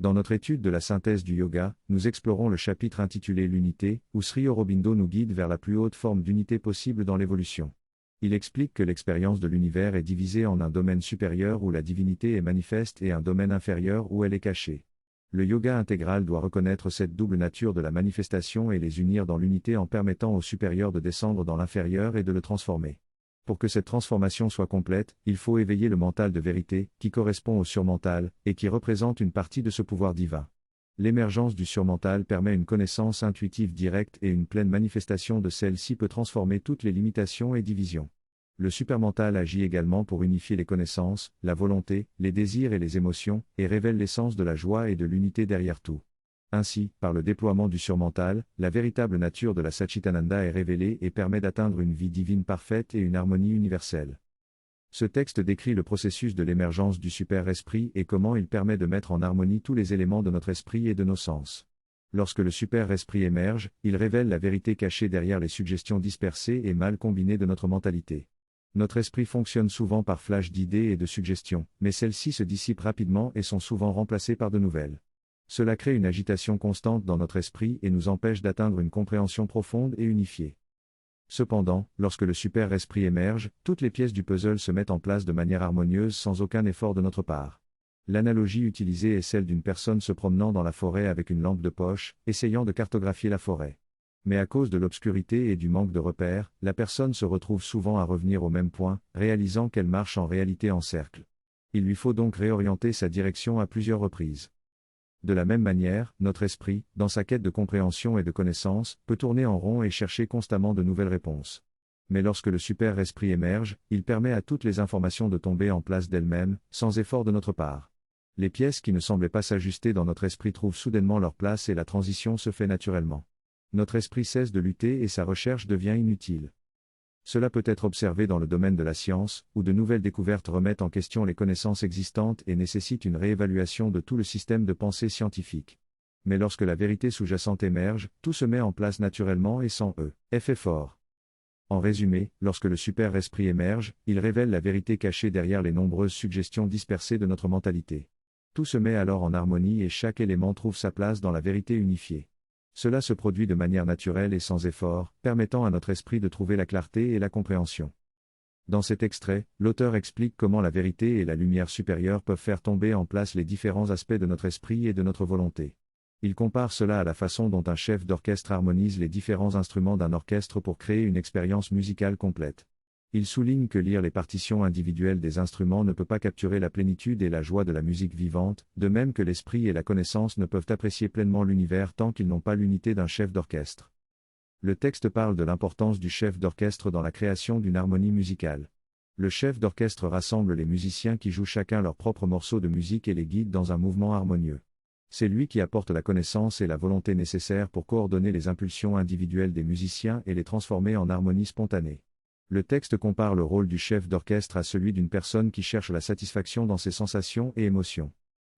Dans notre étude de la synthèse du yoga, nous explorons le chapitre intitulé L'unité, où Sri Aurobindo nous guide vers la plus haute forme d'unité possible dans l'évolution. Il explique que l'expérience de l'univers est divisée en un domaine supérieur où la divinité est manifeste et un domaine inférieur où elle est cachée. Le yoga intégral doit reconnaître cette double nature de la manifestation et les unir dans l'unité en permettant au supérieur de descendre dans l'inférieur et de le transformer. Pour que cette transformation soit complète, il faut éveiller le mental de vérité, qui correspond au surmental, et qui représente une partie de ce pouvoir divin. L'émergence du surmental permet une connaissance intuitive directe et une pleine manifestation de celle-ci peut transformer toutes les limitations et divisions. Le supermental agit également pour unifier les connaissances, la volonté, les désirs et les émotions, et révèle l'essence de la joie et de l'unité derrière tout. Ainsi, par le déploiement du surmental, la véritable nature de la Satchitananda est révélée et permet d'atteindre une vie divine parfaite et une harmonie universelle. Ce texte décrit le processus de l'émergence du super-esprit et comment il permet de mettre en harmonie tous les éléments de notre esprit et de nos sens. Lorsque le super-esprit émerge, il révèle la vérité cachée derrière les suggestions dispersées et mal combinées de notre mentalité. Notre esprit fonctionne souvent par flash d'idées et de suggestions, mais celles-ci se dissipent rapidement et sont souvent remplacées par de nouvelles. Cela crée une agitation constante dans notre esprit et nous empêche d'atteindre une compréhension profonde et unifiée. Cependant, lorsque le super-esprit émerge, toutes les pièces du puzzle se mettent en place de manière harmonieuse sans aucun effort de notre part. L'analogie utilisée est celle d'une personne se promenant dans la forêt avec une lampe de poche, essayant de cartographier la forêt. Mais à cause de l'obscurité et du manque de repères, la personne se retrouve souvent à revenir au même point, réalisant qu'elle marche en réalité en cercle. Il lui faut donc réorienter sa direction à plusieurs reprises. De la même manière, notre esprit, dans sa quête de compréhension et de connaissance, peut tourner en rond et chercher constamment de nouvelles réponses. Mais lorsque le super-esprit émerge, il permet à toutes les informations de tomber en place d'elles-mêmes, sans effort de notre part. Les pièces qui ne semblaient pas s'ajuster dans notre esprit trouvent soudainement leur place et la transition se fait naturellement. Notre esprit cesse de lutter et sa recherche devient inutile. Cela peut être observé dans le domaine de la science, où de nouvelles découvertes remettent en question les connaissances existantes et nécessitent une réévaluation de tout le système de pensée scientifique. Mais lorsque la vérité sous-jacente émerge, tout se met en place naturellement et sans effet fort. En résumé, lorsque le super-esprit émerge, il révèle la vérité cachée derrière les nombreuses suggestions dispersées de notre mentalité. Tout se met alors en harmonie et chaque élément trouve sa place dans la vérité unifiée. Cela se produit de manière naturelle et sans effort, permettant à notre esprit de trouver la clarté et la compréhension. Dans cet extrait, l'auteur explique comment la vérité et la lumière supérieure peuvent faire tomber en place les différents aspects de notre esprit et de notre volonté. Il compare cela à la façon dont un chef d'orchestre harmonise les différents instruments d'un orchestre pour créer une expérience musicale complète. Il souligne que lire les partitions individuelles des instruments ne peut pas capturer la plénitude et la joie de la musique vivante, de même que l'esprit et la connaissance ne peuvent apprécier pleinement l'univers tant qu'ils n'ont pas l'unité d'un chef d'orchestre. Le texte parle de l'importance du chef d'orchestre dans la création d'une harmonie musicale. Le chef d'orchestre rassemble les musiciens qui jouent chacun leur propre morceau de musique et les guide dans un mouvement harmonieux. C'est lui qui apporte la connaissance et la volonté nécessaires pour coordonner les impulsions individuelles des musiciens et les transformer en harmonie spontanée. Le texte compare le rôle du chef d'orchestre à celui d'une personne qui cherche la satisfaction dans ses sensations et émotions.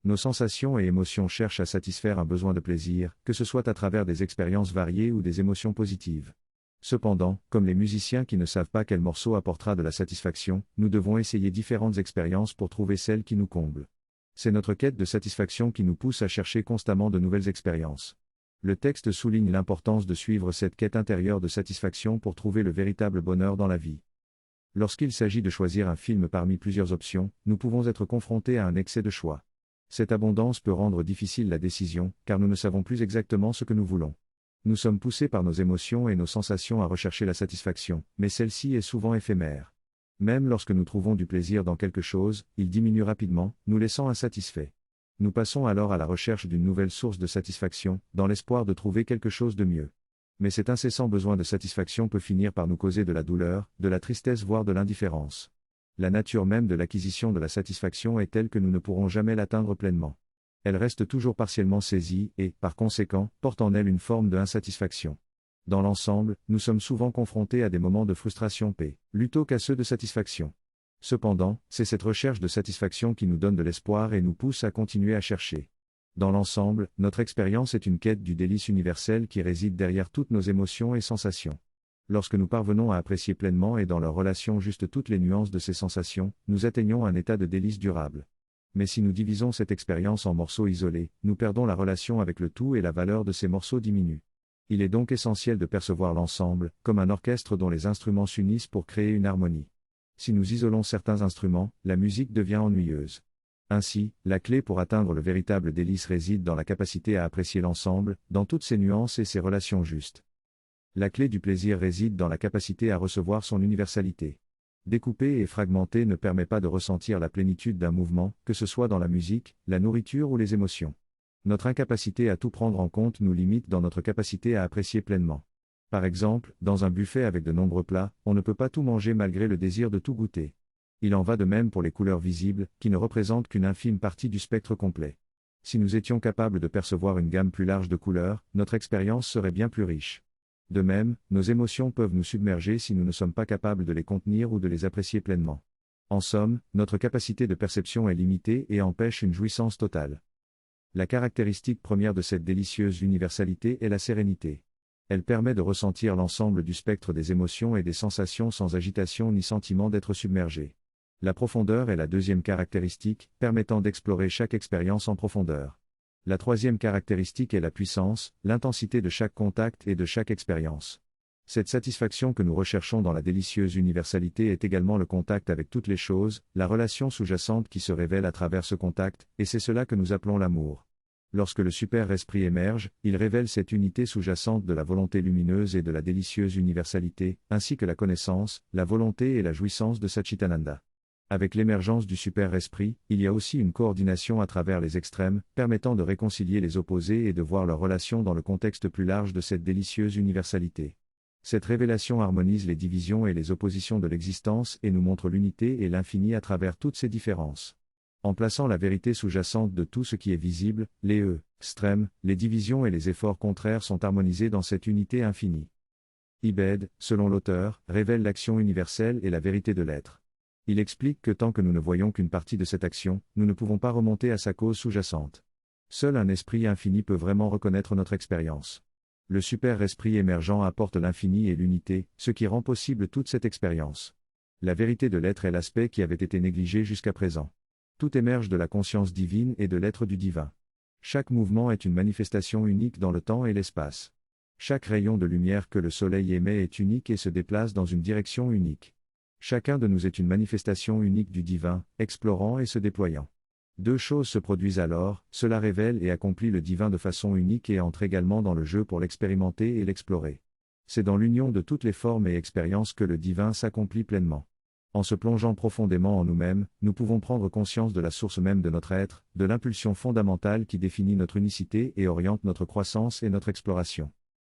Nos sensations et émotions cherchent à satisfaire un besoin de plaisir, que ce soit à travers des expériences variées ou des émotions positives. Cependant, comme les musiciens qui ne savent pas quel morceau apportera de la satisfaction, nous devons essayer différentes expériences pour trouver celle qui nous comble. C'est notre quête de satisfaction qui nous pousse à chercher constamment de nouvelles expériences. Le texte souligne l'importance de suivre cette quête intérieure de satisfaction pour trouver le véritable bonheur dans la vie. Lorsqu'il s'agit de choisir un film parmi plusieurs options, nous pouvons être confrontés à un excès de choix. Cette abondance peut rendre difficile la décision, car nous ne savons plus exactement ce que nous voulons. Nous sommes poussés par nos émotions et nos sensations à rechercher la satisfaction, mais celle-ci est souvent éphémère. Même lorsque nous trouvons du plaisir dans quelque chose, il diminue rapidement, nous laissant insatisfaits. Nous passons alors à la recherche d'une nouvelle source de satisfaction, dans l'espoir de trouver quelque chose de mieux. Mais cet incessant besoin de satisfaction peut finir par nous causer de la douleur, de la tristesse voire de l'indifférence. La nature même de l'acquisition de la satisfaction est telle que nous ne pourrons jamais l'atteindre pleinement. Elle reste toujours partiellement saisie et, par conséquent, porte en elle une forme de insatisfaction. Dans l'ensemble, nous sommes souvent confrontés à des moments de frustration plutôt qu'à ceux de satisfaction. Cependant, c'est cette recherche de satisfaction qui nous donne de l'espoir et nous pousse à continuer à chercher. Dans l'ensemble, notre expérience est une quête du délice universel qui réside derrière toutes nos émotions et sensations. Lorsque nous parvenons à apprécier pleinement et dans leur relation juste toutes les nuances de ces sensations, nous atteignons un état de délice durable. Mais si nous divisons cette expérience en morceaux isolés, nous perdons la relation avec le tout et la valeur de ces morceaux diminue. Il est donc essentiel de percevoir l'ensemble, comme un orchestre dont les instruments s'unissent pour créer une harmonie. Si nous isolons certains instruments, la musique devient ennuyeuse. Ainsi, la clé pour atteindre le véritable délice réside dans la capacité à apprécier l'ensemble, dans toutes ses nuances et ses relations justes. La clé du plaisir réside dans la capacité à recevoir son universalité. Découper et fragmenter ne permet pas de ressentir la plénitude d'un mouvement, que ce soit dans la musique, la nourriture ou les émotions. Notre incapacité à tout prendre en compte nous limite dans notre capacité à apprécier pleinement. Par exemple, dans un buffet avec de nombreux plats, on ne peut pas tout manger malgré le désir de tout goûter. Il en va de même pour les couleurs visibles, qui ne représentent qu'une infime partie du spectre complet. Si nous étions capables de percevoir une gamme plus large de couleurs, notre expérience serait bien plus riche. De même, nos émotions peuvent nous submerger si nous ne sommes pas capables de les contenir ou de les apprécier pleinement. En somme, notre capacité de perception est limitée et empêche une jouissance totale. La caractéristique première de cette délicieuse universalité est la sérénité. Elle permet de ressentir l'ensemble du spectre des émotions et des sensations sans agitation ni sentiment d'être submergé. La profondeur est la deuxième caractéristique, permettant d'explorer chaque expérience en profondeur. La troisième caractéristique est la puissance, l'intensité de chaque contact et de chaque expérience. Cette satisfaction que nous recherchons dans la délicieuse universalité est également le contact avec toutes les choses, la relation sous-jacente qui se révèle à travers ce contact, et c'est cela que nous appelons l'amour. Lorsque le super-esprit émerge, il révèle cette unité sous-jacente de la volonté lumineuse et de la délicieuse universalité, ainsi que la connaissance, la volonté et la jouissance de Satchitananda. Avec l'émergence du super-esprit, il y a aussi une coordination à travers les extrêmes, permettant de réconcilier les opposés et de voir leurs relations dans le contexte plus large de cette délicieuse universalité. Cette révélation harmonise les divisions et les oppositions de l'existence et nous montre l'unité et l'infini à travers toutes ces différences. En plaçant la vérité sous-jacente de tout ce qui est visible, les extrêmes, les divisions et les efforts contraires sont harmonisés dans cette unité infinie. Ibed, selon l'auteur, révèle l'action universelle et la vérité de l'être. Il explique que tant que nous ne voyons qu'une partie de cette action, nous ne pouvons pas remonter à sa cause sous-jacente. Seul un esprit infini peut vraiment reconnaître notre expérience. Le super-esprit émergent apporte l'infini et l'unité, ce qui rend possible toute cette expérience. La vérité de l'être est l'aspect qui avait été négligé jusqu'à présent. Tout émerge de la conscience divine et de l'être du divin. Chaque mouvement est une manifestation unique dans le temps et l'espace. Chaque rayon de lumière que le soleil émet est unique et se déplace dans une direction unique. Chacun de nous est une manifestation unique du divin, explorant et se déployant. Deux choses se produisent alors, cela révèle et accomplit le divin de façon unique et entre également dans le jeu pour l'expérimenter et l'explorer. C'est dans l'union de toutes les formes et expériences que le divin s'accomplit pleinement. En se plongeant profondément en nous-mêmes, nous pouvons prendre conscience de la source même de notre être, de l'impulsion fondamentale qui définit notre unicité et oriente notre croissance et notre exploration.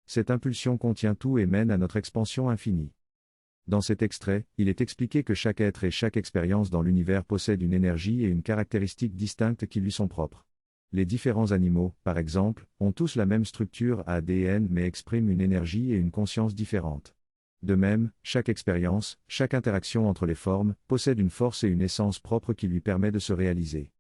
Cette impulsion contient tout et mène à notre expansion infinie. Dans cet extrait, il est expliqué que chaque être et chaque expérience dans l'univers possède une énergie et une caractéristique distincte qui lui sont propres. Les différents animaux, par exemple, ont tous la même structure ADN mais expriment une énergie et une conscience différentes. De même, chaque expérience, chaque interaction entre les formes, possède une force et une essence propre qui lui permet de se réaliser.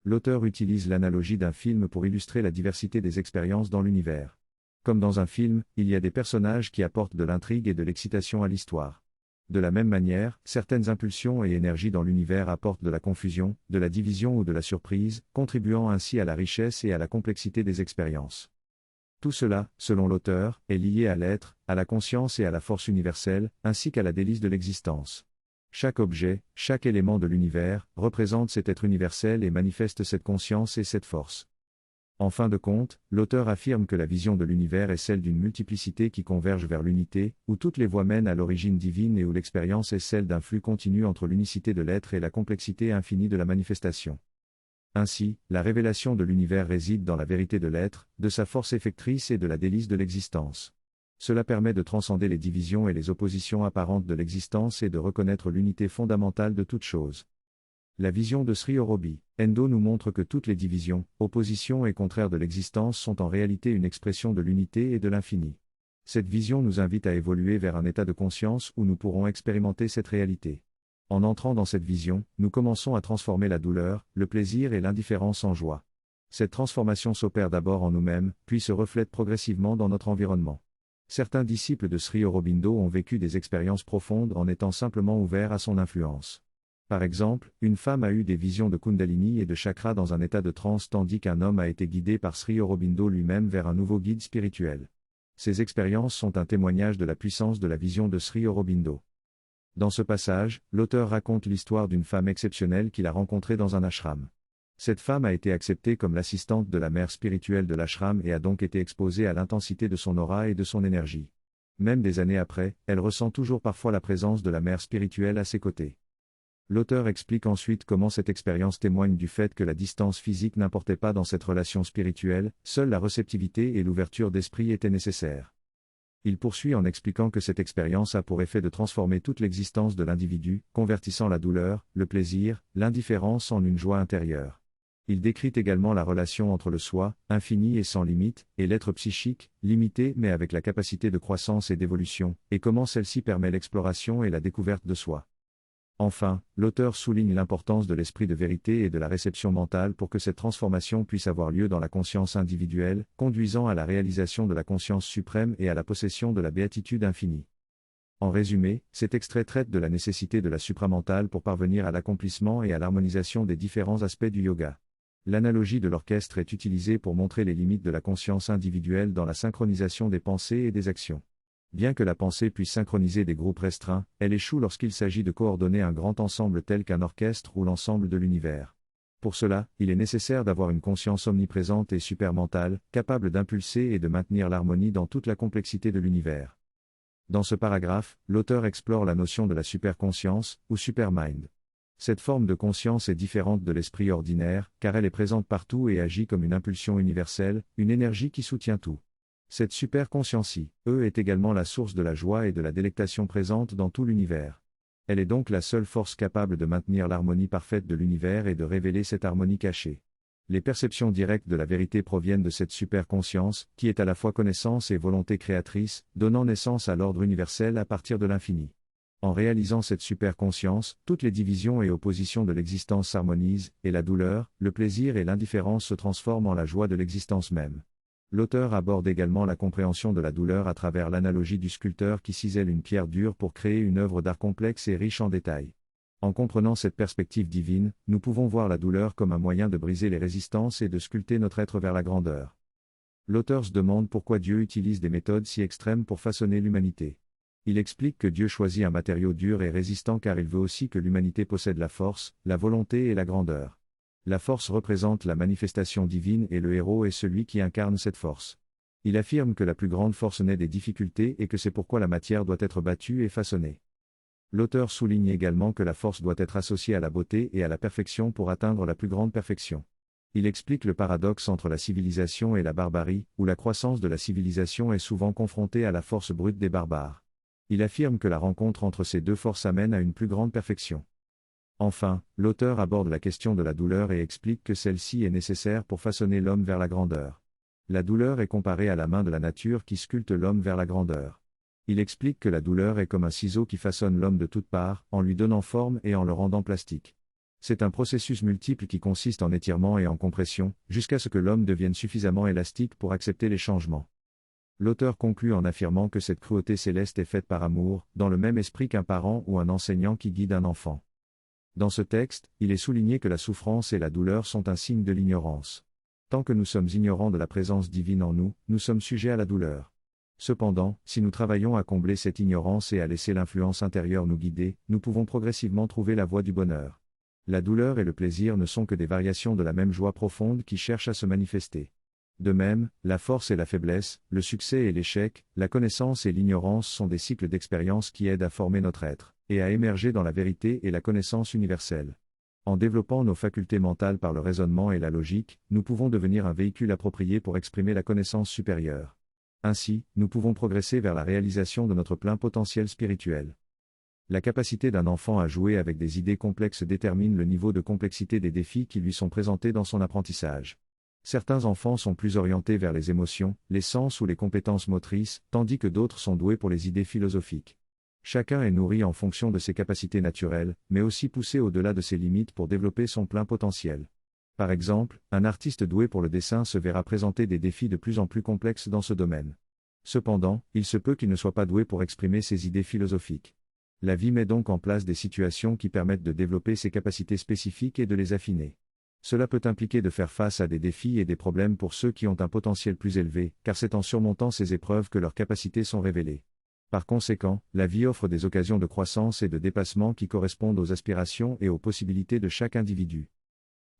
L'auteur utilise l'analogie d'un film pour illustrer la diversité des expériences dans l'univers. Comme dans un film, il y a des personnages qui apportent de l'intrigue et de l'excitation à l'histoire. De la même manière, certaines impulsions et énergies dans l'univers apportent de la confusion, de la division ou de la surprise, contribuant ainsi à la richesse et à la complexité des expériences. Tout cela, selon l'auteur, est lié à l'être, à la conscience et à la force universelle, ainsi qu'à la délice de l'existence. Chaque objet, chaque élément de l'univers, représente cet être universel et manifeste cette conscience et cette force. En fin de compte, l'auteur affirme que la vision de l'univers est celle d'une multiplicité qui converge vers l'unité, où toutes les voies mènent à l'origine divine et où l'expérience est celle d'un flux continu entre l'unicité de l'être et la complexité infinie de la manifestation. Ainsi, la révélation de l'univers réside dans la vérité de l'être, de sa force effectrice et de la délice de l'existence. Cela permet de transcender les divisions et les oppositions apparentes de l'existence et de reconnaître l'unité fondamentale de toute chose. La vision de Sri Aurobindo nous montre que toutes les divisions, oppositions et contraires de l'existence sont en réalité une expression de l'unité et de l'infini. Cette vision nous invite à évoluer vers un état de conscience où nous pourrons expérimenter cette réalité. En entrant dans cette vision, nous commençons à transformer la douleur, le plaisir et l'indifférence en joie. Cette transformation s'opère d'abord en nous-mêmes, puis se reflète progressivement dans notre environnement. Certains disciples de Sri Aurobindo ont vécu des expériences profondes en étant simplement ouverts à son influence. Par exemple, une femme a eu des visions de Kundalini et de chakra dans un état de transe tandis qu'un homme a été guidé par Sri Aurobindo lui-même vers un nouveau guide spirituel. Ces expériences sont un témoignage de la puissance de la vision de Sri Aurobindo. Dans ce passage, l'auteur raconte l'histoire d'une femme exceptionnelle qu'il a rencontrée dans un ashram. Cette femme a été acceptée comme l'assistante de la mère spirituelle de l'ashram et a donc été exposée à l'intensité de son aura et de son énergie. Même des années après, elle ressent toujours parfois la présence de la mère spirituelle à ses côtés. L'auteur explique ensuite comment cette expérience témoigne du fait que la distance physique n'importait pas dans cette relation spirituelle, seule la réceptivité et l'ouverture d'esprit étaient nécessaires. Il poursuit en expliquant que cette expérience a pour effet de transformer toute l'existence de l'individu, convertissant la douleur, le plaisir, l'indifférence en une joie intérieure. Il décrit également la relation entre le soi, infini et sans limite, et l'être psychique, limité mais avec la capacité de croissance et d'évolution, et comment celle-ci permet l'exploration et la découverte de soi. Enfin, l'auteur souligne l'importance de l'esprit de vérité et de la réception mentale pour que cette transformation puisse avoir lieu dans la conscience individuelle, conduisant à la réalisation de la conscience suprême et à la possession de la béatitude infinie. En résumé, cet extrait traite de la nécessité de la supramentale pour parvenir à l'accomplissement et à l'harmonisation des différents aspects du yoga. L'analogie de l'orchestre est utilisée pour montrer les limites de la conscience individuelle dans la synchronisation des pensées et des actions. Bien que la pensée puisse synchroniser des groupes restreints, elle échoue lorsqu'il s'agit de coordonner un grand ensemble tel qu'un orchestre ou l'ensemble de l'univers. Pour cela, il est nécessaire d'avoir une conscience omniprésente et supermentale, capable d'impulser et de maintenir l'harmonie dans toute la complexité de l'univers. Dans ce paragraphe, l'auteur explore la notion de la superconscience, ou supermind. Cette forme de conscience est différente de l'esprit ordinaire, car elle est présente partout et agit comme une impulsion universelle, une énergie qui soutient tout. Cette superconscience-ci, est également la source de la joie et de la délectation présente dans tout l'univers. Elle est donc la seule force capable de maintenir l'harmonie parfaite de l'univers et de révéler cette harmonie cachée. Les perceptions directes de la vérité proviennent de cette superconscience, qui est à la fois connaissance et volonté créatrice, donnant naissance à l'ordre universel à partir de l'infini. En réalisant cette superconscience, toutes les divisions et oppositions de l'existence s'harmonisent, et la douleur, le plaisir et l'indifférence se transforment en la joie de l'existence même. L'auteur aborde également la compréhension de la douleur à travers l'analogie du sculpteur qui cisèle une pierre dure pour créer une œuvre d'art complexe et riche en détails. En comprenant cette perspective divine, nous pouvons voir la douleur comme un moyen de briser les résistances et de sculpter notre être vers la grandeur. L'auteur se demande pourquoi Dieu utilise des méthodes si extrêmes pour façonner l'humanité. Il explique que Dieu choisit un matériau dur et résistant car il veut aussi que l'humanité possède la force, la volonté et la grandeur. La force représente la manifestation divine et le héros est celui qui incarne cette force. Il affirme que la plus grande force naît des difficultés et que c'est pourquoi la matière doit être battue et façonnée. L'auteur souligne également que la force doit être associée à la beauté et à la perfection pour atteindre la plus grande perfection. Il explique le paradoxe entre la civilisation et la barbarie, où la croissance de la civilisation est souvent confrontée à la force brute des barbares. Il affirme que la rencontre entre ces deux forces amène à une plus grande perfection. Enfin, l'auteur aborde la question de la douleur et explique que celle-ci est nécessaire pour façonner l'homme vers la grandeur. La douleur est comparée à la main de la nature qui sculpte l'homme vers la grandeur. Il explique que la douleur est comme un ciseau qui façonne l'homme de toutes parts, en lui donnant forme et en le rendant plastique. C'est un processus multiple qui consiste en étirement et en compression, jusqu'à ce que l'homme devienne suffisamment élastique pour accepter les changements. L'auteur conclut en affirmant que cette cruauté céleste est faite par amour, dans le même esprit qu'un parent ou un enseignant qui guide un enfant. Dans ce texte, il est souligné que la souffrance et la douleur sont un signe de l'ignorance. Tant que nous sommes ignorants de la présence divine en nous, nous sommes sujets à la douleur. Cependant, si nous travaillons à combler cette ignorance et à laisser l'influence intérieure nous guider, nous pouvons progressivement trouver la voie du bonheur. La douleur et le plaisir ne sont que des variations de la même joie profonde qui cherche à se manifester. De même, la force et la faiblesse, le succès et l'échec, la connaissance et l'ignorance sont des cycles d'expérience qui aident à former notre être, et à émerger dans la vérité et la connaissance universelle. En développant nos facultés mentales par le raisonnement et la logique, nous pouvons devenir un véhicule approprié pour exprimer la connaissance supérieure. Ainsi, nous pouvons progresser vers la réalisation de notre plein potentiel spirituel. La capacité d'un enfant à jouer avec des idées complexes détermine le niveau de complexité des défis qui lui sont présentés dans son apprentissage. Certains enfants sont plus orientés vers les émotions, les sens ou les compétences motrices, tandis que d'autres sont doués pour les idées philosophiques. Chacun est nourri en fonction de ses capacités naturelles, mais aussi poussé au-delà de ses limites pour développer son plein potentiel. Par exemple, un artiste doué pour le dessin se verra présenter des défis de plus en plus complexes dans ce domaine. Cependant, il se peut qu'il ne soit pas doué pour exprimer ses idées philosophiques. La vie met donc en place des situations qui permettent de développer ses capacités spécifiques et de les affiner. Cela peut impliquer de faire face à des défis et des problèmes pour ceux qui ont un potentiel plus élevé, car c'est en surmontant ces épreuves que leurs capacités sont révélées. Par conséquent, la vie offre des occasions de croissance et de dépassement qui correspondent aux aspirations et aux possibilités de chaque individu.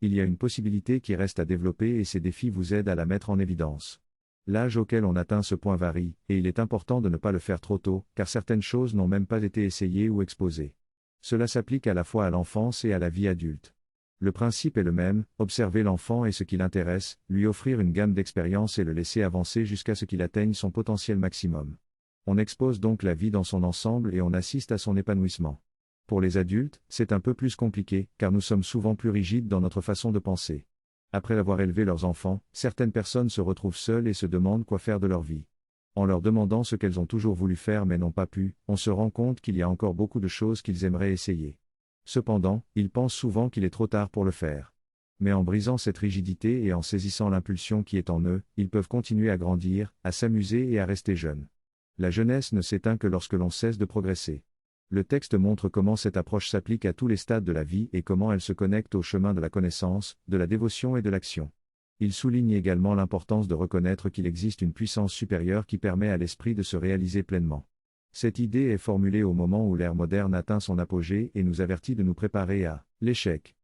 Il y a une possibilité qui reste à développer et ces défis vous aident à la mettre en évidence. L'âge auquel on atteint ce point varie, et il est important de ne pas le faire trop tôt, car certaines choses n'ont même pas été essayées ou exposées. Cela s'applique à la fois à l'enfance et à la vie adulte. Le principe est le même, observer l'enfant et ce qui l'intéresse, lui offrir une gamme d'expériences et le laisser avancer jusqu'à ce qu'il atteigne son potentiel maximum. On expose donc la vie dans son ensemble et on assiste à son épanouissement. Pour les adultes, c'est un peu plus compliqué, car nous sommes souvent plus rigides dans notre façon de penser. Après avoir élevé leurs enfants, certaines personnes se retrouvent seules et se demandent quoi faire de leur vie. En leur demandant ce qu'elles ont toujours voulu faire mais n'ont pas pu, on se rend compte qu'il y a encore beaucoup de choses qu'ils aimeraient essayer. Cependant, ils pensent souvent qu'il est trop tard pour le faire. Mais en brisant cette rigidité et en saisissant l'impulsion qui est en eux, ils peuvent continuer à grandir, à s'amuser et à rester jeunes. La jeunesse ne s'éteint que lorsque l'on cesse de progresser. Le texte montre comment cette approche s'applique à tous les stades de la vie et comment elle se connecte au chemin de la connaissance, de la dévotion et de l'action. Il souligne également l'importance de reconnaître qu'il existe une puissance supérieure qui permet à l'esprit de se réaliser pleinement. Cette idée est formulée au moment où l'ère moderne atteint son apogée et nous avertit de nous préparer à l'échec.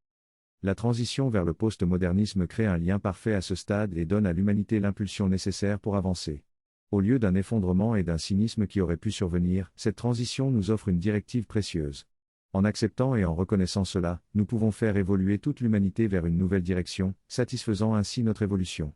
La transition vers le post-modernisme crée un lien parfait à ce stade et donne à l'humanité l'impulsion nécessaire pour avancer. Au lieu d'un effondrement et d'un cynisme qui aurait pu survenir, cette transition nous offre une directive précieuse. En acceptant et en reconnaissant cela, nous pouvons faire évoluer toute l'humanité vers une nouvelle direction, satisfaisant ainsi notre évolution.